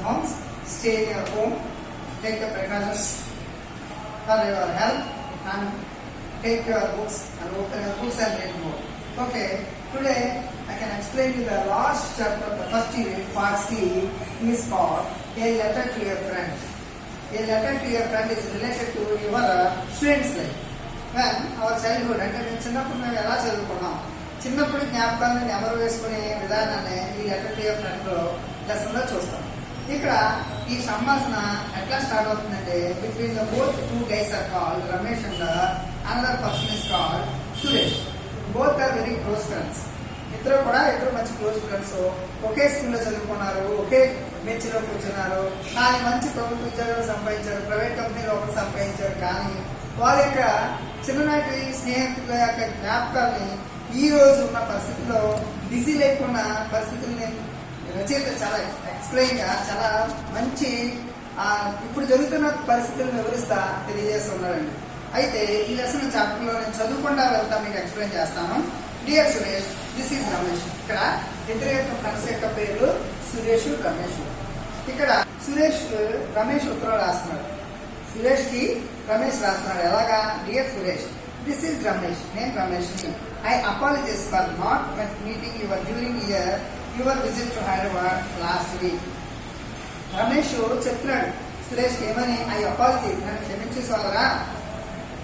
homes, stay in your home, take the precautions for your health, and take your books and open your books and read more. Okay, today I can explain you the last chapter of the first unit, part C, is called A Letter to Your Friend. A letter to your friend is related to your student's life. When our childhood, అంటే మేము చిన్నప్పుడు మేము ఎలా చదువుకున్నాం, చిన్నప్పుడు జ్ఞాపకాలను నెమరు వేసుకునే విధానాన్ని ఈ letter to your friend lesson లో చూస్తాం. ఇక్కడ ఈ సంభాషణ ఎట్లా స్టార్ట్ అవుతుందంటే, between the both two guys are called Ramesh and another person is called Suresh. Both are very close friends. ఇద్దరు మంచి క్లోజ్ ఫ్రెండ్స్. ఒకే స్కూల్లో చదువుకున్నారు, ఒకే బెంచ్ లో కూర్చున్నారు, కానీ మంచి ప్రభుత్వ ఉద్యోగాలు సంపాదించారు, ప్రైవేట్ కంపెనీలో ఒకటి సంపాదించారు. కానీ వారి యొక్క చిన్ననాటి స్నేహితుల యొక్క జ్ఞాపకాలని ఈ రోజు ఉన్న పరిస్థితుల్లో బిజీ లేకున్న పరిస్థితుల్ని రచయిత చాలా ఎక్స్ప్లెయిన్ గా చాలా మంచి ఇప్పుడు జరుగుతున్న పరిస్థితులను వివరిస్తా తెలియజేస్తున్నారండి. అయితే ఈ లెసన్ చాప్టర్ లో నేను చదువుకుండా వెళ్తా మీకు ఎక్స్ప్లెయిన్ చేస్తాను. Dear Suresh, this is Ramesh. ఇక్కడ ఇద్దరు యొక్క ఫ్రెండ్స్ యొక్క పేర్లు సురేష్, రమేష్. ఇక్కడ సురేష్ రమేష్ ఉత్తరం రాస్తున్నాడు. సురేష్ కి రమేష్ రాస్తున్నాడు. ఎలాగా? Dear Suresh, this is Ramesh. నేను రమేష్ ని. I apologise for not meeting your during your visit to Hyderabad last week. Ramesh చెప్తున్నాడు సురేష్ ఏమని? ఐ అపాలజైజ్, నన్ను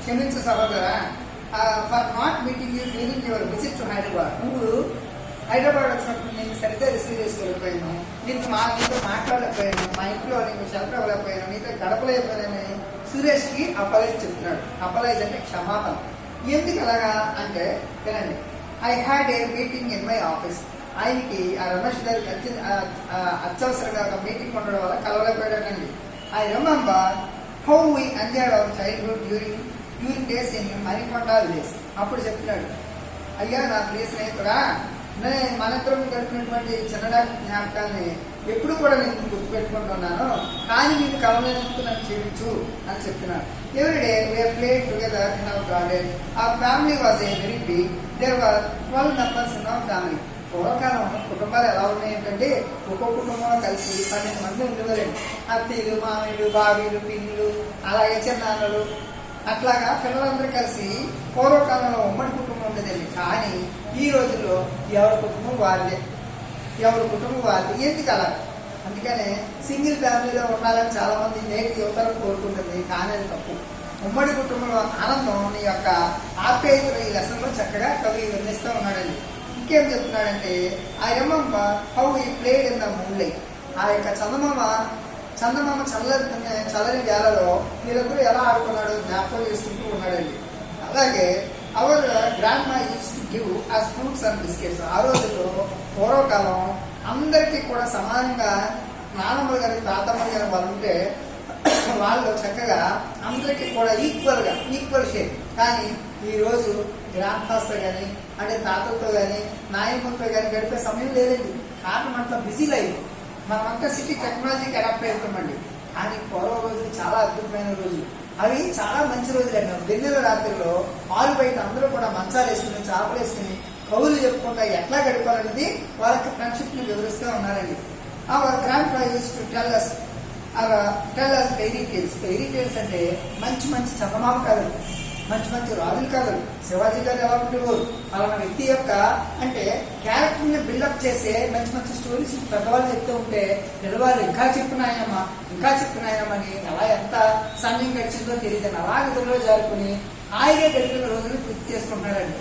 క్షమించు సహోదరా, for not meeting you during your visit to Hyderabad. నువ్వు హైదరాబాద్ వచ్చినప్పుడు నేను సరిగ్గా రిసీవ్ చేసుకోలేకపోయాను, నీతో మాట్లాడలేకపోయాను, మా ఇంట్లో నీకు షెల్టర్ అవ్వలేకపోయాను, నీతో గడపలేకపోయానని సురేష్ కి అపాలైజ్ చెప్తున్నాడు. అపాలైజ్ అంటే క్షమాపణ. ఎందుకు అలాగా అంటే వినండి. I had a meeting in my office. ఆయనకి ఆ రమేష్ గారికి అత్యవసరంగా ఒక మీటింగ్ ఉండడం వల్ల కలవలేకపోయాడండి. I remember how we enjoyed our childhood during days in Manikonda village. అప్పుడు చెప్తున్నాడు, అయ్యా నా ప్రియ స్నేహితుడా, మనిద్దరం గడిపినటువంటి చిన్ననాటి జ్ఞాపకాన్ని ఎప్పుడు కూడా నేను గుర్తుపెట్టుకుంటున్నాను, కానీ నేను కలవలేనందుకు నన్ను క్షమించు అని చెప్తున్నాను. Everyday we are played together in our garden. Our family was a very big. There were 12 members in our family. పూర్వకాలం కుటుంబాలు ఎలా ఉన్నాయంటే ఒక్కొక్క కుటుంబంలో కలిసి 12 మంది ఉండేవారండి. అత్తీలు, మామయ్యలు, బావీలు, పిన్నులు, అలాగే చిన్నాన్నలు, అట్లాగా పిల్లలందరూ కలిసి పూర్వకాలంలో ఉమ్మడి కుటుంబం ఉండేదండి. కానీ ఈ రోజుల్లో ఎవరి కుటుంబం వారిదే. ఎందుకు అలా? అందుకనే సింగిల్ ఫ్యామిలీలో ఉండాలని చాలా మంది నేటి యువతరం కోరుకుంటుంది, కానీ అది తప్పు. ఉమ్మడి కుటుంబంలో ఆనందం నీ యొక్క ఆప్యాయతలు ఈ లెసన్ లో చక్కగా కవి వర్ణిస్తూ ఉన్నాడండి. ఇంకేం చెప్తున్నాడంటే, I remember how he played in the moonlight. ఆ యొక్క చందమామ చల్లని వేళలో వీళ్ళందరూ ఎలా ఆడుకున్నాడో జ్ఞాపకం చేసుకుంటూ ఉన్నాడండి. అలాగే our grandma used to give us fruits and biscuits. ఆ రోజుల్లో పూర్వకాలం అందరికీ కూడా సమానంగా నానమ్మలు గారి, తాతమ్మలు గారి వాళ్ళు ఉంటే వాళ్ళు చక్కగా అందరికీ కూడా ఈక్వల్ షేర్. కానీ ఈ రోజు గ్రాండ్ ఫాదర్తో కానీ అంటే తాతలతో కానీ నాయకులతో కానీ గడిపే సమయం లేదండి. కారణం అంతా బిజీ లైఫ్. మనమంతా సిటీ టెక్నాలజీకి అడాప్ట్ అవుతామండి. కానీ పూర్వ రోజులు చాలా అద్భుతమైన రోజులు. అవి చాలా మంచి రోజులు అండి. వెన్నెల రాత్రిలో ఆరు బయట అందరూ కూడా మంచాలు వేసుకుని, చాపలు వేసుకుని, కవులు చెప్పుకుంటా ఎట్లా గడపాలనేది వాళ్ళ ఫ్రెండ్షిప్ ని వివరిస్తూ ఉన్నారండి. Hour grand father used to tell us fairy tales. Fairy tales అంటే మంచి చందమామ కథలు, మంచి రాజుల కథలు. శివాజీ గారు ఎలా ఉండేవారు, అలాంటి వ్యక్తి యొక్క అంటే క్యారెక్టర్ ని బిల్డప్ చేసే మంచి స్టోరీస్ పెద్దవాళ్ళు చెప్తూ ఉంటే పిల్లవాళ్ళు ఇంకా చెప్తున్నాయనమని అలా ఎంత సమయం గడిచిందో తెలియదని అలా గదిలో జారుకుని హాయిగా గడిపిన రోజులు గుర్తు చేసుకుంటున్నారండి.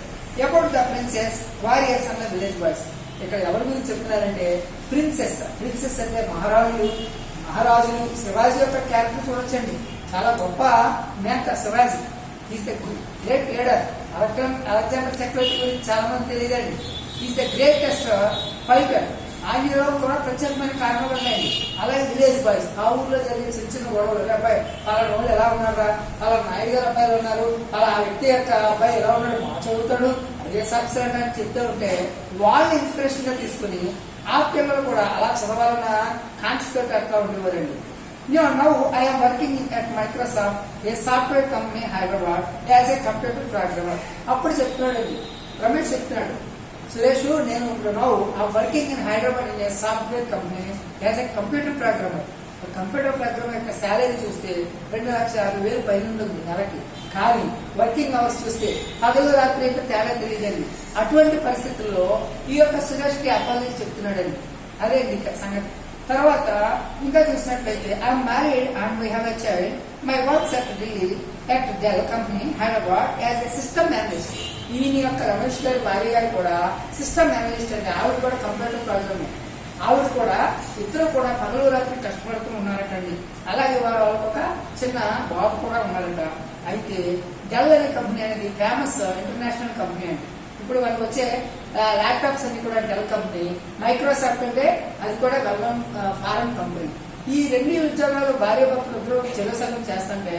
About the princes, warriors and the village boys. ఇక్కడ ఎవరి గురించి చెప్తున్నారంటే ప్రిన్సెస్ అంటే మహారాజులు. శివాజీ యొక్క క్యారెక్టర్ చూడొచ్చండి, చాలా గొప్ప నేత Shivaji. Is the great leader. Alexander చక్రవర్తి గురించి చాలా మంది తెలియదండి. Is the greatest fighter. ఆయనలో కూడా ప్రత్యేకమైన కారణాలు ఉన్నాయండి. అలాగే విలేజ్ బాయ్స్, ఆ ఊర్లో జరిగే చిన్న గొడవలు, అబ్బాయి అలా వాళ్ళు ఎలా ఉన్నారా, అలా నాయుడు గారు అబ్బాయిలు ఉన్నారు, అలా ఆ వ్యక్తి యొక్క అబ్బాయి ఎలా ఉన్నాడు, చదువుతాడు, అదే సాక్షి అని చెప్తూ ఉంటే వాళ్ళని ఇన్స్పిరేషన్ గా తీసుకుని ఆ పిల్లలు కూడా అలా చదవాలన్న కాన్సెప్ట్ అట్లా ఉండేవారండి. Now I am working at Microsoft, a software company Hyderabad, as a computer programmer. అప్పుడు చెప్తున్నాడు రమేష్ చెప్తున్నాడు, సురేష్, నేను ఇప్పుడు working in Hyderabad in a software company as a computer programmer. Computer programmer యొక్క శాలరీ చూస్తే 2,60,000 పైన ఉంటుంది నెలకి. కానీ వర్కింగ్ అవర్స్ చూస్తే పగలు రాత్రి అయితే తేడా తెలియదండి. అటువంటి పరిస్థితుల్లో ఈ యొక్క సురేష్ కి అపాలజీ చెప్తున్నాడండి. అదే సంగతి. తర్వాత ఇంకా చూసినట్లయితే I'm married and we have a child. My works at Delhi at Dell company Hyderabad as a system analyst. ఈయన యొక్క రమేష్ గారి భార్య గారు కూడా సిస్టమ్ అనలిస్ట్ అండి. ఆవిడ కూడా కంప్యూటర్ ప్రోగ్రామ్. ఆవిడ కూడా ఇద్దరు కూడా పగలు రాత్రి కష్టపడుతూ ఉన్నారటండి. అలాగే వాళ్ళకి ఒక చిన్న బాబు కూడా ఉన్నారట. అయితే డెల్ అనే కంపెనీ అనేది ఫేమస్ ఇంటర్నేషనల్ కంపెనీ అండి. ఇప్పుడు వాళ్ళకి వచ్చే ల్యాప్టాప్స్ అన్ని కూడా డెల్ కంపెనీ. మైక్రోసాఫ్ట్ అంటే అది కూడా ఫారెన్ కంపెనీ. ఈ రెండు ఉద్యోగాలు భార్య భర్తలు ఇద్దరు చెరుసగం చేస్తుంటే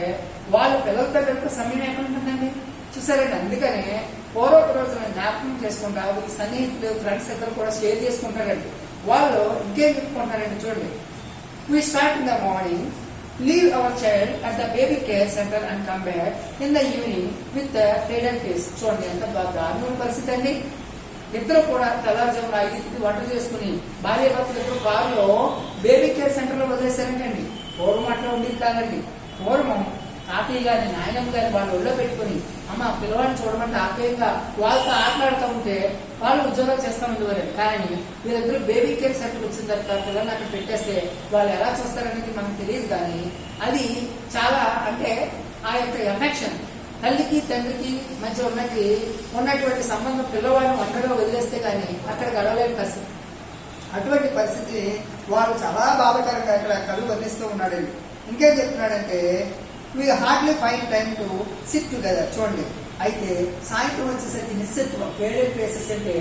వాళ్ళ పిల్లలతో గడుపు సమయం ఎక్కడ ఉంటుందండి? చూసారండి. అందుకనే పూర్వపు రోజున జ్ఞాపకం చేసుకుంటా ఈ సన్నిహితులు ఫ్రెండ్స్ ఇద్దరు కూడా షేర్ చేసుకుంటారండి. వాళ్ళు ఇంకేం చెప్పుకుంటారండి చూడండి. We start in the morning, leave our child at the baby care center and come back in the evening with the freedom case. చూడండి ఎంత దారుణ పరిస్థితి అండి. ఇద్దరు కూడా తెల్లవారుజామున 5కి వంట చేసుకుని భార్య భర్తలు ఇద్దరు కారులో బేబీ కేర్ సెంటర్ లో వదిలేశారంటండి. పూర్వం అట్లా ఉండేది కాదండి. పూర్వం తాతయ్య గారిని నాయనమ్మ గారిని వాళ్ళు ఒళ్ళో పెట్టుకుని అమ్మ పిల్లవాడిని చూడమంటే ఆప్యాయంగా వాళ్ళతో ఆటలాడుతూ ఉంటే వాళ్ళు ఉద్యోగాలు చేస్తూ ఉండేవారు. కానీ వీళ్ళిద్దరు బేబీ కేర్ సెంటర్ వచ్చిన తర్వాత పిల్లల్ని అక్కడ పెట్టేస్తే వాళ్ళు ఎలా చూస్తారనేది మనకు తెలియదు. కానీ అది చాలా అంటే ఆ యొక్క ఎఫెక్షన్ తల్లికి తండ్రికి మధ్య ఉన్నటువంటి సంబంధం పిల్లవాడిని ఒంటరిగా వదిలేస్తే కానీ అక్కడ గడవలేని పరిస్థితి. అటువంటి పరిస్థితి వారు చాలా బాధాకరంగా ఇక్కడ కళ్ళు వర్ణిస్తూ ఉన్నాడండి. ఇంకేం చెప్తున్నాడంటే we hardly fine time to sit together. చూడండి. అయితే సాయంత్రం వచ్చేసరికి నిశ్శత్వం ఫేవరెట్ ప్లేసెస్ అంటే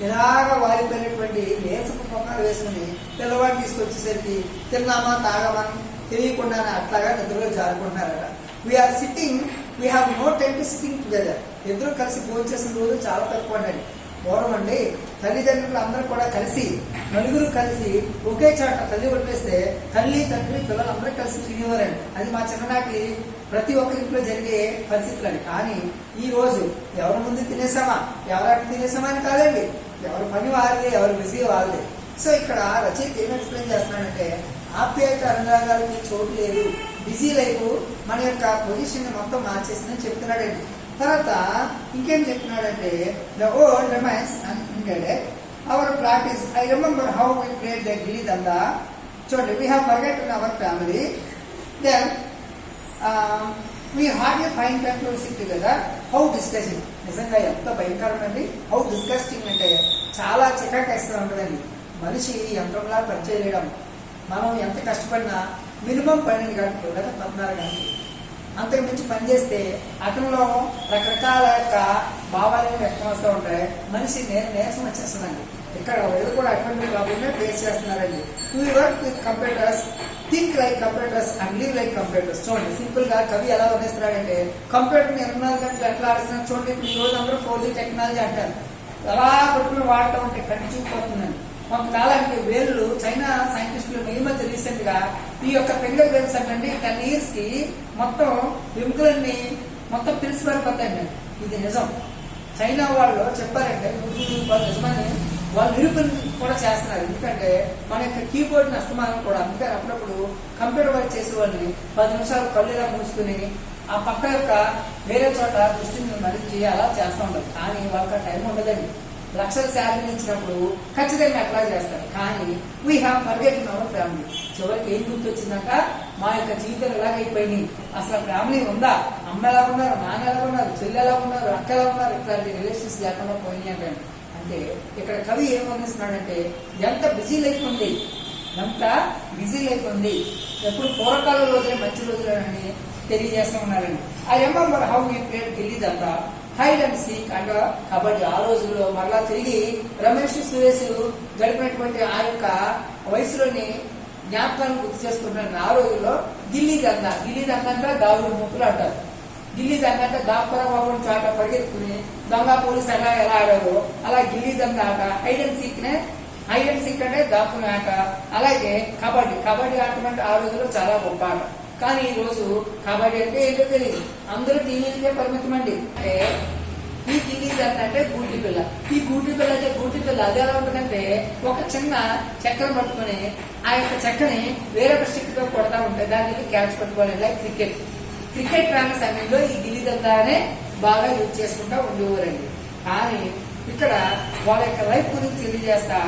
ఇలాగా వారిపోయినటువంటి లేసపు పొక్కలు వేసుకుని పిల్లవాడిని తీసుకొచ్చేసరికి తిన్నామా తాగామా తెలియకుండానే అట్లాగా నిద్రలో జారుకుంటున్నారట. We are sitting, we have no time to sitting together. ఇద్దరు కలిసి భోజనం చేసిన రోజు చాలా తక్కువ అండి. పూర్వం అండి తల్లిదండ్రులు అందరూ కూడా కలిసి నలుగురు కలిసి ఒకే చోట తల్లి వడ్లేస్తే తల్లి తండ్రి పిల్లలు అందరూ కలిసి తినేవారండి. అది మా చిన్ననాటి ప్రతి ఒక్కరి ఇంట్లో జరిగే పరిస్థితులు అండి. కానీ ఈ రోజు ఎవరి ముందు తినేసామా ఎవరికి తినేసామా అని కాదండి. ఎవరి పని వారిదే, ఎవరి బిజీ వాళ్ళదే. సో ఇక్కడ రచయిత ఏం ఎక్స్ప్లెయిన్ చేస్తున్నాడంటే ఆప్యాయత అనురాగాలకి చోటు లేదు. బిజీ లైఫ్ మన యొక్క పొజిషన్ మొత్తం మార్చేసిందని చెప్తున్నాడండి. తర్వాత ఇంకేం చెప్తున్నాడంటే the old remains unintended our practice. I remember how we played the gilli danda. చూడండి. We have forgotten our family. Then we hardly fine time to sit together. How discussing. నిజంగా ఎంత భయంకరమండి. హౌ డిస్కస్టింగ్ అంటే చాలా చికాకేస్తూ ఉంటుందండి. మనిషి యంత్రంలా పనిచేయలేడం. మనం ఎంత కష్టపడినా మినిమం 12 గంటలు లేదా 14 గంటలు అంతకు మించి పనిచేస్తే అతనిలో రకరకాల యొక్క భావాలను వ్యక్తం వస్తూ ఉంటాయి. మనిషి నీరసం వచ్చేస్తుందండి. ఇక్కడ వీళ్ళు కూడా అటువంటి ప్రాబ్లమే ఫేస్ చేస్తున్నారండి. We work with computers, think like computers and leave like computers. చూడండి సింపుల్ గా కవి ఎలా వర్ణిస్తున్నాడంటే కంప్యూటర్ 24 గంటలు ఎట్లా ఆడుస్తున్నారు చూడండి. ఇప్పుడు ఈ రోజు అందరూ 4G టెక్నాలజీ అంటారు. ఎలా కొట్టుకుని వాడుతూ ఉంటే కంటి చూపుతుందండి. కొంతకాలానికి వేళ్ళు చైనా సైంటిస్టులు ఈ మధ్య రీసెంట్ గా ఈ యొక్క ఫింగర్ వేల్స్ అంటే 10 years కి మొత్తం ఎముకలన్నీ మొత్తం పిలిచిపారిపోతాయండి. ఇది నిజం. చైనా వాళ్ళు చెప్పారంటే నిజమని వాళ్ళు నిరూపణ కూడా చేస్తున్నారు. ఎందుకంటే మన యొక్క కీబోర్డ్ ని అస్తమానం కూడా అందుకని అప్పుడప్పుడు కంప్యూటర్ వర్క్ చేసే వాళ్ళని 10 నిమిషాలు కళ్ళులా మూసుకుని ఆ పక్క యొక్క వేరే చోట దృష్టిని మరించి అలా చేస్తూ ఉంటారు. కానీ వాళ్ళకి టైం ఉండదండి. లక్షల శాలరీ ఇచ్చినప్పుడు ఖచ్చితంగా అప్లై చేస్తారు. కానీ we have forgotten our family. చివరికి ఏం గుర్తొచ్చిందంట మా యొక్క జీవితాలు ఎలాగైపోయినాయి, అసలు ఫ్యామిలీ ఉందా, అమ్మ ఎలా ఉన్నారు, నాన్న ఎలా ఉన్నారు, చెల్లి ఎలా ఉన్నారు, అక్క ఎలా ఉన్నారు, ఇట్లాంటి రిలేషన్స్ లేకుండా పోయినాయి అంటే. అంటే ఇక్కడ కవి ఏం వర్ణిస్తున్నాడంటే ఎంత బిజీ లైఫ్ ఉంది, ఎంత బిజీ లైఫ్ ఉంది. ఎప్పుడు పూర్వకాల రోజులే మంచి రోజులేనని తెలియజేస్తూ ఉన్నారండి. I remember how we played gilli danda, hide and seek and kabaddi. ఆ రోజుల్లో మరలా తిరిగి రమేష్ సురేష్ గడిపినటువంటి ఆ యొక్క వయసులోని జ్ఞాపకాలను గుర్తు చేసుకుంటున్నాను. ఆ రోజుల్లో ఢిల్లీ దందా అంటే దాగుడు ముక్కులు అంటారు. ఢిల్లీ దందా అంటే దాపురా బాబు చాట పరిగెత్తుకుని దొంగ పోలీసు ఎలా ఆడారు అలా ఢిల్లీ దందా ఆట. హైడ్ అండ్ సీక్ అంటే దాపుని ఆట. అలాగే కబడ్డీ ఆట అంటే ఆ రోజుల్లో చాలా గొప్ప ఆట. కానీ ఈ రోజు కబడ్డీ అంటే ఏంటో తెలియదు. అందరూ టీవీలకే పరిమితం అండి. అంటే ఈ గిల్లి దండ అంటే గూటి పిల్ల. ఈ గూటి పిల్ల అంటే గూటి పిల్ల అది ఎలా ఉంటుందంటే ఒక చిన్న చెక్కను పట్టుకొని ఆ యొక్క చెక్కని వేరొక స్టిక్ తో కొడతా ఉంటాయి, దానికి క్యాచ్ పట్టుకోవాలి. లైక్ క్రికెట్ రాని సమయంలో ఈ గిల్లి దండానే బాగా యూజ్ చేసుకుంటా ఉండేవారండి. కానీ ఇక్కడ వాళ్ళ యొక్క లైఫ్ గురించి తెలియజేస్తా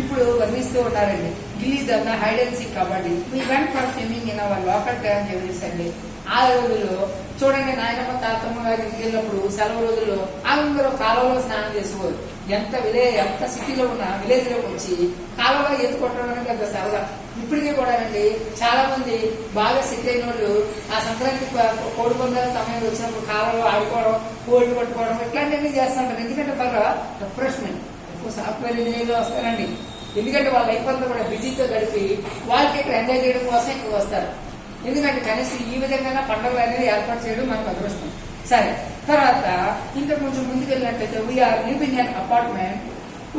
ఇప్పుడు వర్ణిస్తూ ఉన్నారండి. Gilli danda, hide and seek, kabaddi. We went for swimming in our local tank every అండి. ఆ రోజుల్లో చూడండి, నాయనమ్మ తాతమ్మ గారి ఇంటికి వెళ్ళినప్పుడు సెలవు రోజుల్లో అందరూ కాలువలో స్నానం చేసేవారు. ఎంత సిటీలో ఉన్న విలేజ్ లోకి వచ్చి కాలువలో ఈత కొట్టడం అనేది పెద్ద సరదా. ఇప్పటికీ కూడా అండి చాలా మంది బాగా సిటీ అయిన వాళ్ళు ఆ సంక్రాంతి కోడి పందాల సమయంలో వచ్చినప్పుడు కాలువలో ఆడుకోవడం, కోళ్ళు పట్టుకోవడం ఇట్లాంటివన్నీ చేస్తుంటారు. ఎందుకంటే బాగా రిఫ్రెష్మెంట్. ఎక్కువ సాఫ్ట్వేర్ ఇంజనీర్లు వస్తారండి. ఎందుకంటే వాళ్ళ లైఫ్ అంతా కూడా బిజీతో గడిపి వాళ్ళకి ఇక్కడ ఎంజాయ్ చేయడం కోసం ఎక్కువ వస్తారు. ఎందుకంటే కనీసం ఈ విధంగా పండుగలు అనేది ఏర్పాటు చేయడం మనకు అదృష్టం. సరే, తర్వాత ఇంకా కొంచెం ముందుకు వెళ్ళినట్లయితే we are living in apartment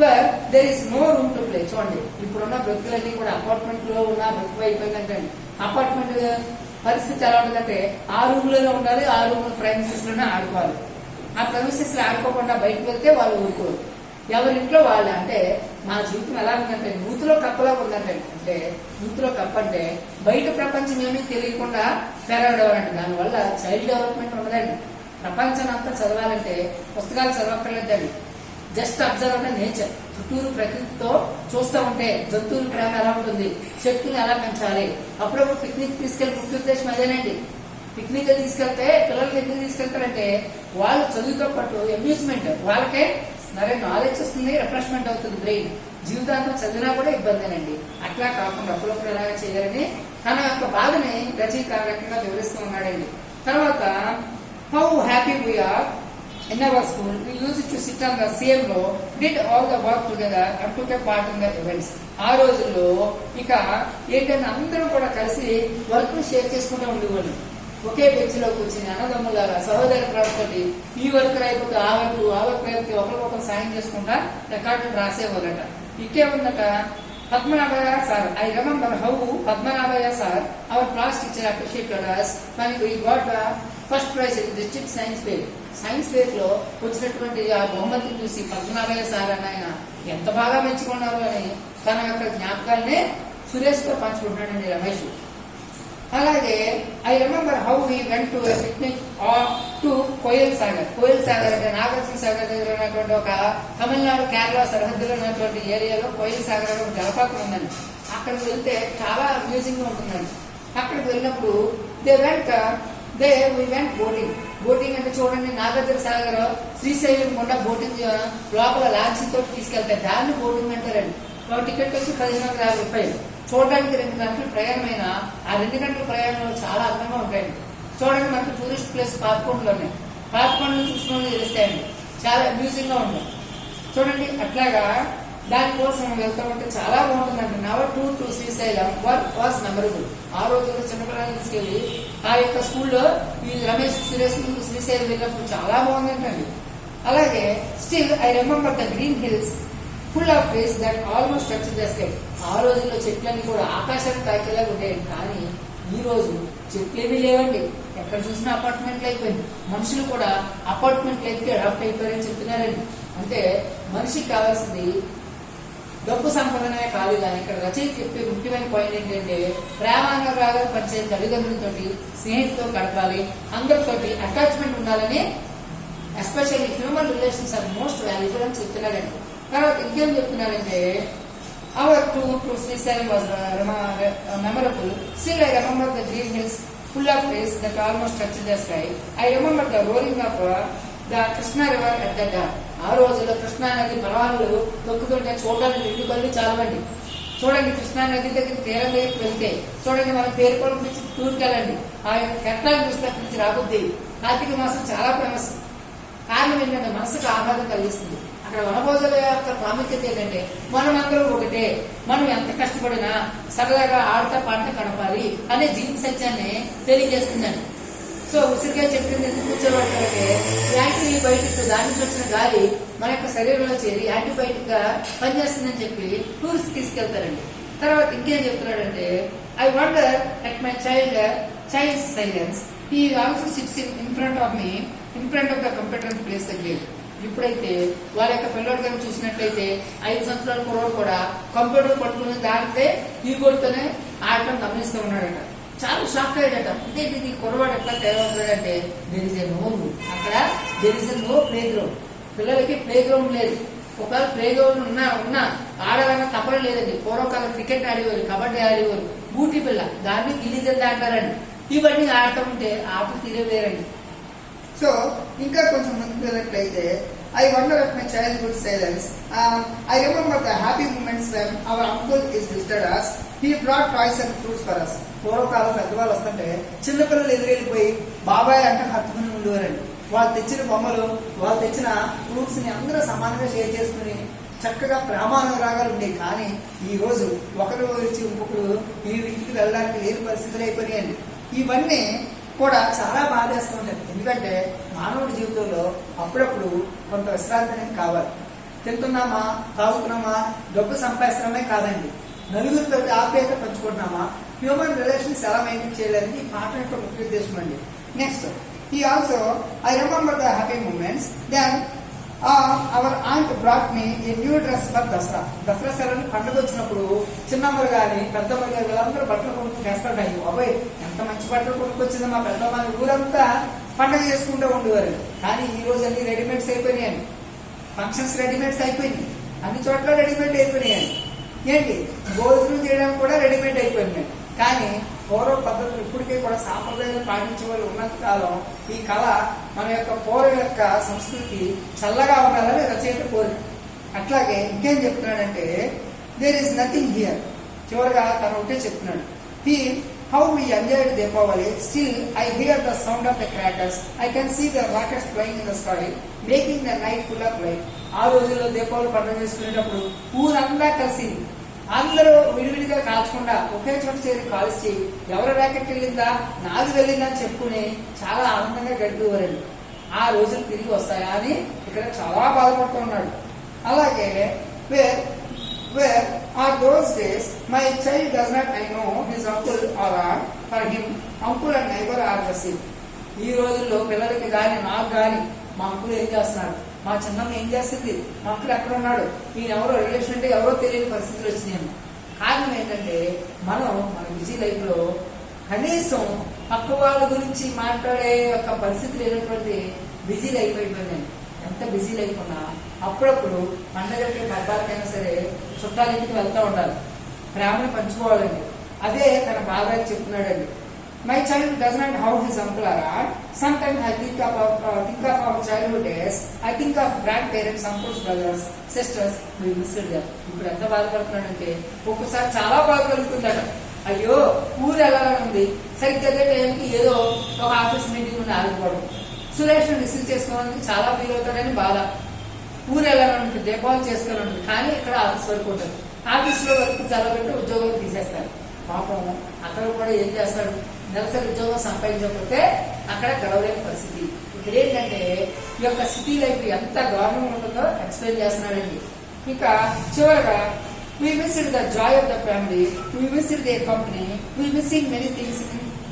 where there is no room to play. చూడండి, ఇప్పుడున్న బ్రతుకులన్నీ కూడా అపార్ట్మెంట్ లో ఉన్న బ్రతుకు అయిపోయిందంటే అపార్ట్మెంట్ పరిస్థితి ఎలా ఉంటుందంటే ఆ రూమ్ లోనే ఉండాలి, ఆ రూమ్ ప్రైమిసెస్ లోనే ఆడుకోవాలి. ఆ ప్రైమిసెస్ లో ఆడుకోకుండా బయటకు వెళ్తే వాళ్ళు ఊరుకోరు. ఎవరింట్లో వాళ్ళు. అంటే మా జీవితం ఎలా ఉందంటే నూతిలో కప్పలా ఉందంటే, అంటే నూతిలో కప్ప అంటే బయట ప్రపంచం ఏమీ తెలియకుండా పెరగడం అండి. దానివల్ల చైల్డ్ డెవలప్మెంట్ ఉండదండి. ప్రపంచం అంతా చదవాలంటే పుస్తకాలు చదవక్కర్లేదండి. Just observe the nature. చుట్టూరు ప్రకృతితో చూస్తూ ఉంటే జంతువుల ప్రేమ ఎలా ఉంటుంది, శక్తులు ఎలా పెంచాలి. అప్పుడప్పుడు పిక్నిక్ తీసుకెళ్లి ముఖ్య ఉద్దేశం అదేనండి. పిక్నిక్ తీసుకెళ్తే పిల్లల్ని ఎందుకు తీసుకెళ్తారంటే వాళ్ళు చదువుతో పాటు అమ్యూజ్మెంట్, వాళ్ళకే మరే నాలెడ్జ్ వస్తుంది, రిఫ్రెష్మెంట్ అవుతుంది బ్రెయిన్. జీవితాంతం చదివినా కూడా ఇబ్బందేనండి. అట్లా కాకుండా అప్పుడప్పుడు ఎలాగా చేయాలని తన యొక్క బాధని రచయిత రకంగా వివరిస్తూ ఉన్నాడండి. తర్వాత how happy we are in our school we use to sit on the same row, did all the work together and took a part in the events. ఆ రోజుల్లో ఇక ఏంటంటే అందరూ కూడా కలిసి వర్క్ ని షేర్ చేసుకుంటూ ఉండేవాళ్ళు. ఒకే బెంచ్ లో కూర్చుని అన్నదమ్ములాగా సహోదర ప్రభుత్వం ఈ వర్క్ అయిపోతే ఆ వర్క్ అయిపోతే ఒకరికొకరు సాయం చేసుకుంటా రికార్డులు రాసేవారట. ఇంకేముందట, Padmanabhaiah sir, I remember how Padmanabhaiah sir our class teacher appreciated us when we got the first prize in district science fair. Science fair లో వచ్చినటువంటి ఆ బహుమతిని చూసి పద్మనాభయ్య సార్ అని ఆయన ఎంత బాగా మెచ్చుకున్నారు అని తన యొక్క జ్ఞాపకాలనే సురేష్ తో పంచుకుంటున్నాడండి రమేష్. అలాగే I remember how we went to picnic to Koyal Sagar. Koyal Sagar అంటే నాగార్జున సాగర్ దగ్గర ఉన్నటువంటి ఒక తమిళనాడు కేరళ సరిహద్దులో ఉన్నటువంటి ఏరియాలో కోయల్ సాగర్ అనే ఒక జలపాతం ఉందండి. అక్కడికి వెళ్తే చాలా అమ్యూజింగ్ గా ఉంటుందండి. అక్కడికి వెళ్ళినప్పుడు వీ వెంట్ బోటింగ్ అంటే చూడండి, నాగార్జున సాగర్ శ్రీశైలం గుండా బోటింగ్ లోపల లాంచ్ తోటి తీసుకెళ్తారు, దాన్ని బోటింగ్ అంటారండి. ఒక టికెట్ వచ్చి 1550 రూపాయలు. చూడడానికి 2 గంటల ప్రయాణమైన ఆ 2 గంటల ప్రయాణంలో చాలా అందంగా ఉంటాయండి. చూడండి, మనకి టూరిస్ట్ ప్లేస్ పార్కొండలు ఉన్నాయి. పార్కొండలు చూసుకుని తెలుస్తాయండి, చాలా అమ్యూజింగ్ గా ఉంటాయి. చూడండి, అట్లాగా దానికోసం వెళ్తా ఉంటే చాలా బాగుంటుందండి. Our tour to Srisailam was memorable. ఆ రోజుల్లో చిన్నపిల్లలు తీసుకెళ్లి ఆ యొక్క స్కూల్లో ఈ రమేష్ సురేష్ శ్రీశైలం వెళ్ళినప్పుడు చాలా బాగుందంటండి. అలాగే still I remember the green hills full of trees that almost touch the sky. ఆ రోజుల్లో చెట్లన్నీ కూడా ఆకాశానికి తాకేలా ఉండేవి. కానీ ఈ రోజు చెట్లేమీ లేవండి. ఎక్కడ చూసినా అపార్ట్మెంట్లు అయిపోయింది. మనుషులు కూడా అపార్ట్మెంట్ లైఫ్ కి అడాప్ట్ అయిపోయారని చెప్తున్నారండి. అంటే మనిషికి కావాల్సింది డబ్బు సంపాదనే కాదు. కానీ ఇక్కడ రచయిత చెప్పే ముఖ్యమైన పాయింట్ ఏంటంటే ప్రేమానురాగాలు పంచే తల్లిదండ్రులతోటి స్నేహితులతో గడపాలి, అందరితోటి అటాచ్మెంట్ ఉండాలని, especially human relations are most valuable అని చెప్తున్నారండి. తర్వాత ఇంకేం చెప్తున్నారంటే our tour to Srisailam was memorable. Still I remember the green hills full of trees that almost touch the sky. I remember the rolling of the Krishna river at the dam. ఆ రోజుల్లో కృష్ణా నది ప్రవాహాలు తొక్కుతుంటే చూడడానికి 2 కళ్ళు చాలవండి. చూడండి, కృష్ణా నది దగ్గర తీరం దగ్గరికి వెళ్తే చూడండి, మనం పేరుకోవడం నుంచి టూర్కి వెళ్ళండి, ఆ యొక్క కెట్టాలు చూస్తే అక్కడి నుంచి రాబుద్ది. కార్తీక మాసం చాలా ఫేమస్. కారణం ఏంటంటే మనసుకు ఆహ్లాదం కలిగిస్తుంది. అక్కడ వనభోజన యొక్క ప్రాముఖ్యత ఏంటంటే మనమందరం ఒకటే, మనం ఎంత కష్టపడినా సరదాగా ఆడతా పాట గడపాలి అనే జీవిత సత్యాన్ని తెలియజేస్తుందండి. సో ఉసిరిగా చెప్పింది ఎందుకు కూర్చోబెట్టాలంటే యాంటీబయాటిక్ దాని నుంచి వచ్చిన గాలి మన యొక్క శరీరంలో చేరి యాంటీబయాటిక్ గా పనిచేస్తుందని చెప్పి టూర్స్ తీసుకెళ్తారండి. తర్వాత ఇంకేం చెప్తున్నాడంటే I wonder at my child silence. He also sits in front of me, in front of the computer place the grade. ఇప్పుడైతే వాళ్ళ యొక్క పిల్లడి గారిని చూసినట్లయితే 5 సంవత్సరాల కుర్రోడు కూడా కంప్యూటర్ పట్టుకుని దాంట్లో కీబోర్డ్తోనే ఆడటం గమనిస్తూ ఉన్నాడట. చాలా షాక్ అయ్యాడట. ఇది కుర్రవాడు ఎట్లా తయారవుతాడంటే there is a no room, అక్కడ there is a no playground. పిల్లలకి ప్లే గ్రౌండ్ లేదు. ఒకవేళ ప్లే గ్రౌండ్ ఉన్నా ఆడాలన్నా తప్పడం లేదండి. పూర్వకాలం క్రికెట్ ఆడేవారు, కబడ్డీ ఆడేవారు, బూటి పిల్ల, దాన్ని గిల్లిదండ అంటారండి. ఇవన్నీ ఆడటం ఉంటే ఆటలు తీరేవేరండి. సో ఇంకా కొంచెం ముందుకు వెళ్ళినట్లయితే I wonder at my childhood silence. I remember the happy moments when our uncle is visited us. He brought toys and fruits for us. పూర్వకాలం పెద్దవాళ్ళు వస్తుంటే చిన్నపిల్లలు ఎదురెళ్ళిపోయి బాబాయ్ అంటే హత్తుకుని ఉండేవారండి. వాళ్ళు తెచ్చిన బొమ్మలు, వాళ్ళు తెచ్చిన ఫ్రూట్స్ ని అందరూ సమానంగా షేర్ చేసుకుని చక్కగా ప్రేమానురాగాలు ఉండేవి. కానీ ఈ రోజు ఒకరు వచ్చి ఇంకొకరు ఈ ఇంటికి వెళ్ళడానికి లేని పరిస్థితులు అయిపోయాయండి. ఇవన్నీ కూడా చాలా బాధేస్తూ ఉంటాయి. ఎందుకంటే మానవుడి జీవితంలో అప్పుడప్పుడు కొంత విశ్రాంతి అనేది కావాలి. తింటున్నామా, తాగుతున్నామా, డబ్బు సంపాదిస్తున్నామే కాదండి, నలుగురితో ఆప్యాయత పంచుకుంటున్నామా, హ్యూమన్ రిలేషన్స్ ఎలా మెయింటైన్ చేయాలని ఈ పాట యొక్క ముఖ్య ఉద్దేశం అండి. నెక్స్ట్ ఈ also I remember the happy moments. Then our aunt brought me a new dress for Dasara. Dasara సెలవు పండుగ వచ్చినప్పుడు చిన్నమ్మలు కానీ పెద్దమ్మలు కానీ వీళ్ళందరూ బట్టలు కొనుక్కు తెస్తాడు. అబ్బాయి ఎంత మంచి బట్టలు కొనుక్కొచ్చిందో మా పెద్దమ్మ, ఊరంతా పండుగ చేసుకుంటూ ఉండేవారు. కానీ ఈ రోజు అన్ని రెడీమేడ్స్ అయిపోయినాయండి. ఫంక్షన్స్ రెడీమేడ్స్ అయిపోయినాయి, అన్ని చోట్ల రెడీమేడ్ అయిపోయినాయండి. ఏంటి భోజనం చేయడానికి కూడా రెడీమేడ్ అయిపోయినాయి. కానీ పూర్వ పద్ధతులు ఇప్పటికీ కూడా సాంప్రదాయాలు పాటించే వాళ్ళు ఉన్నంత కాలం ఈ కళ, మన యొక్క పూర్వ యొక్క సంస్కృతి చల్లగా ఉండాలని రచయిత కోరిక. అట్లాగే ఇంకేం చెప్తున్నాడంటే దేర్ ఈస్ నథింగ్ హియర్. చివరిగా తను ఒకటే చెప్తున్నాడు. He how we enjoyed Deepavali, still I hear the sound of the crackers, I can see the rockets flying in the sky, making the night full of light. ఆ రోజుల్లో దీపావళి పండుగ చేసుకునేటప్పుడు ఊరంతా కలిసి అందరూ విడివిడిగా కాల్చకుండా ఒకే చోట చేరి కాల్చి ఎవరి ర్యాకెట్ వెళ్ళిందా, నాది వెళ్ళిందా అని చెప్పుకుని చాలా ఆనందంగా గడిపేవారండి. ఆ రోజులు తిరిగి వస్తాయా అని ఇక్కడ చాలా బాధపడుతూ ఉన్నాడు. అలాగే where are those days my child does not I know his uncle are on for him uncle and neighbour are the same. ఈ రోజుల్లో పిల్లలకి కానీ నాకు కానీ మా అంకుల్ ఏం చేస్తున్నాడు, మా చిన్నమ్మ ఏం చేస్తుంది, మా అంకుల్ ఎక్కడ ఉన్నాడు, ఈయన ఎవరో రిలేషన్ అంటే ఎవరో తెలియని పరిస్థితులు వచ్చినాయి. కారణం ఏంటంటే మన బిజీ లైఫ్ లో కనీసం పక్క వాళ్ళ గురించి మాట్లాడే యొక్క పరిస్థితి లేనటువంటి బిజీ లైఫ్ అయిపోయిందండి. ఎంత బిజీ లైఫ్ ఉన్నా అప్పుడప్పుడు పండగలకి పబ్బాలకైనా సరే చుట్టాలింటికి వెళ్తూ ఉండాలి, ప్రేమను పంచుకోవాలండి. అదే తన బాగా చెప్తున్నాడండి. My child does not have his uncle or aunt. Sometimes I think of our childhood days. I think of grandparents, uncles, brothers, sisters. We missed them. ఇప్పుడు ఎంత బాధపడుతున్నాడంటే ఒక్కసారి చాలా బాధ కలుగుతుందట. అయ్యో ఊరు వెళ్ళాలని ఉంది, సరిగ్గా అదే టైంకి ఏదో ఒక ఆఫీస్ మీటింగ్ ఉండి ఆగిపోవడం, సురేష్ రిసీవ్ చేసుకోవాలని చాలా ఫీల్ అవుతాడని బాధ. ఊరు వెళ్ళాలని ఉంటుంది, దీపావళి చేసుకోవాలని ఉంటుంది, కానీ ఇక్కడ ఆఫీస్ వరకు ఉంటుంది. ఆఫీస్లో వరకు సెలవుపెట్టి ఉద్యోగాలు తీసేస్తారు. పాపం అక్కడ కూడా ఏం చేస్తాడు, నెలసరి ఉద్యోగం సంపాదించకపోతే అక్కడ గడవలేని పరిస్థితి. ఇక్కడ ఏంటంటే ఈ యొక్క సిటీ లైఫ్ ఎంత దారుణంగా ఉంటుందో ఎక్స్ప్లెయిన్ చేస్తున్నాడండి. ఇంకా చివరగా we missed the joy of the family, we missed their company, we missing many things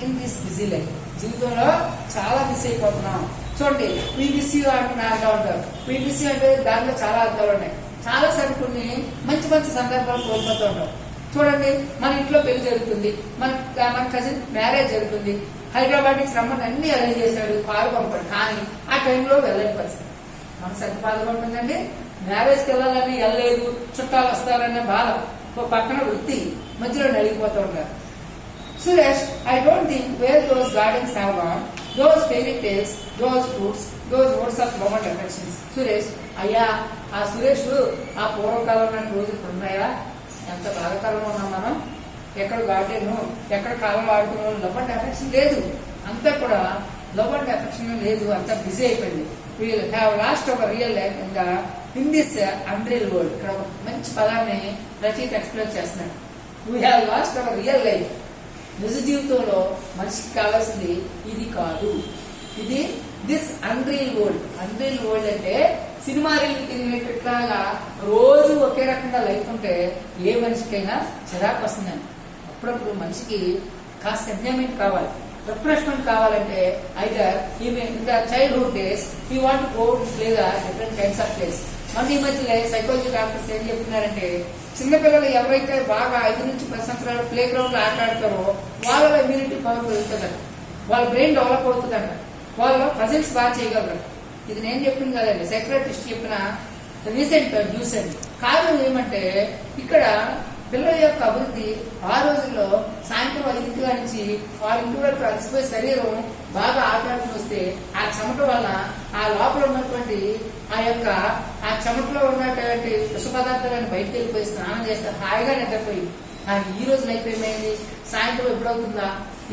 in this busy life. జీవితంలో చాలా మిస్ అయిపోతున్నాం. చూడండి, we miss you అంటూ ఉంటారు. we miss you అంటే దాంట్లో చాలా అర్థాలు ఉన్నాయి. చాలా సార్లు కొన్ని మంచి మంచి సందర్భాలు కోల్పోతూ ఉంటాం. చూడండి, మన ఇంట్లో పెళ్లి జరుగుతుంది, మన కజిన్ మ్యారేజ్ జరుగుతుంది, హైదరాబాద్ నుంచి రమ్మని అన్ని అరేంజ్ చేశాడు, కారు పంపాడు, కానీ ఆ టైంలో వెళ్ళని పరిస్థితి. మనసు ఎంత బాధగా ఉంటుందండి. మ్యారేజ్కి వెళ్ళాలని వెళ్ళలేదు, చుట్టాలు వస్తారనే బాధ, పక్కన వృత్తి, మధ్యలో నలిగిపోతూ ఉంటారు. Suresh, I don't think where those gardens have gone, those fairy tales, those fruits, those words of love and affections. Suresh, అయ్యా ఆ సురేష్ ఆ పూర్వకాలం నాటి రోజులు ఇప్పుడు ఉన్నాయా? ఎంత బాధకాలంలో ఉన్నాం మనం. ఎక్కడ గార్డెన్, ఎక్కడ కాలం ఆడుకున్నాం, లవ్ అండ్ అఫెక్షన్ లేదు, అంతా కూడా లవ్ అండ్ అఫెక్షన్ లేదు, అంతా బిజీ అయిపోయింది. We'll have lost hour real life in this unreal world. ఇక్కడ ఒక మంచి పదాన్ని రచయిత ఎక్స్ప్లెయిన్ చేస్తున్నాడు. We have lost hour real life. నిజ జీవితంలో మనిషికి కావాల్సింది ఇది కాదు, ఇది this unreal world. Unreal world అంటే సినిమా రీల్ తిరిగినట్లాగా రోజు ఒకే రకంగా లైఫ్ ఉంటే ఏ మనిషికైనా చిరాకు వస్తుందండి. అప్పుడప్పుడు మనిషికి కాస్త ఎంజాయ్మెంట్ కావాలి. రిఫ్రెష్మెంట్ కావాలంటే either in the childhood days he want go play the different kinds of place. మన ఈ మధ్యలో సైకాలజీ డాక్టర్స్ ఏం చెప్తున్నారంటే చిన్నపిల్లలు ఎవరైతే బాగా 5 నుంచి 10 సంవత్సరాలు ప్లే గ్రౌండ్ లో ఆట ఆడతారో వాళ్ళలో ఇమ్యూనిటీ పవర్ పెరుగుతుందంట, వాళ్ళ బ్రెయిన్ డెవలప్ అవుతుందంట, వాళ్ళ పజిల్స్ బాగా చేయగలరు. ఇది నేను చెప్పింది కదండి, సైక్రటిస్ట్ చెప్పిన రీసెంట్ న్యూస్ అండి. కారణం ఏమంటే ఇక్కడ పిల్లల యొక్క అభివృద్ధి ఆ రోజుల్లో సాయంత్రం 5 నుంచి 6 వరకు అలసిపోయే శరీరం బాగా ఆటాడుకుని వస్తే ఆ చెమట వల్ల ఆ లోపల ఉన్నటువంటి ఆ చెమటలో ఉన్నటువంటి విష పదార్థాలను బయటకు వెళ్ళిపోయి స్నానం చేస్తే హాయిగా నిద్రపోయి. కానీ ఈ రోజు లైఫ్ ఏమైంది, సాయంత్రం ఎప్పుడవుతుందా,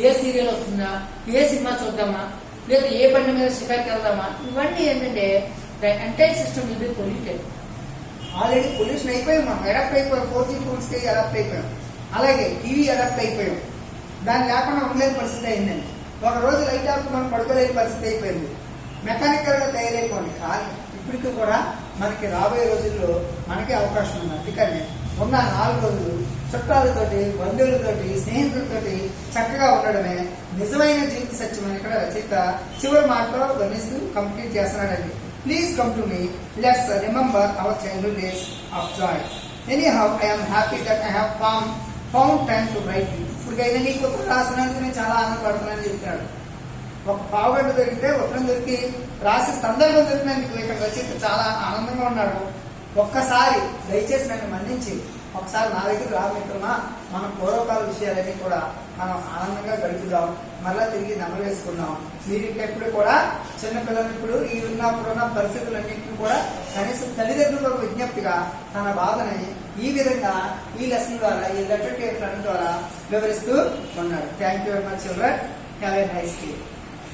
ఏ సీరియల్ వస్తుందా, ఏ సినిమా చూద్దామా, లేదా ఏ బండి మీద షికార్కి వెళ్దామా, ఇవన్నీ ఏంటంటే the entire system will be polluted. Already pollution అయిపోయాం, మనం అడాప్ట్ అయిపోయాం, 4G ఫోన్స్ కి అడాప్ట్ అయిపోయాం, అలాగే టీవీ అడాప్ట్ అయిపోయాం. దాన్ని లేకుండా ఉండలేని పరిస్థితి అయిందండి. ఒక రోజు లైట్ ఆఫ్ మనం పడుకోలేని పరిస్థితి అయిపోయింది, మెకానికల్ గా తయారైపోయింది. కానీ ఇప్పటికీ కూడా మనకి రాబోయే రోజుల్లో మనకే అవకాశం ఉంది. అందుకని ఉన్న 4 రోజులు చుట్టాలతోటి, బంధువులతోటి, స్నేహితులతోటి చక్కగా ఉండడమే నిజమైన జీవిత సత్యం అని ఇక్కడ రచయిత చివరి మాటలో వర్ణిస్తూ కంప్లీట్ చేస్తున్నాడండి. Please come to me. Let's remember our childhood days of joy. Anyhow, I am happy that I have found time to write you. ఇప్పటికైనా నీకు ఉత్తరం రాసినందుకు నేను చాలా ఆనందపడుతున్నానని చెప్తున్నాడు. ఒక పావుగంట దొరికితే ఉత్తరం దొరికి రాసే సందర్భం దొరికినందుకు ఇక్కడ రచయిత చాలా ఆనందంగా ఉన్నాడు. ఒక్కసారి దయచేసి నన్ను మన్నించి ఒకసారి నా దగ్గర రా మిత్రమా, మన పూర్వకాల విషయాలన్నీ కూడా మనం ఆనందంగా గడుపుదాం, మళ్ళా తిరిగి నెమరు వేసుకుందాం. మీరు ఇంకెప్పుడు కూడా చిన్నపిల్లలు ఇప్పుడు ఉన్నప్పుడున్న పరిస్థితులన్నింటినీ కూడా కనీసం తల్లిదండ్రులకు విజ్ఞప్తిగా తన బాధని ఈ విధంగా ఈ లెసన్ ద్వారా, ఈ లెటర్ టు ఏ ఫ్రెండ్ ద్వారా వివరిస్తూ ఉన్నాడు. Thank you very much children. Have a nice day.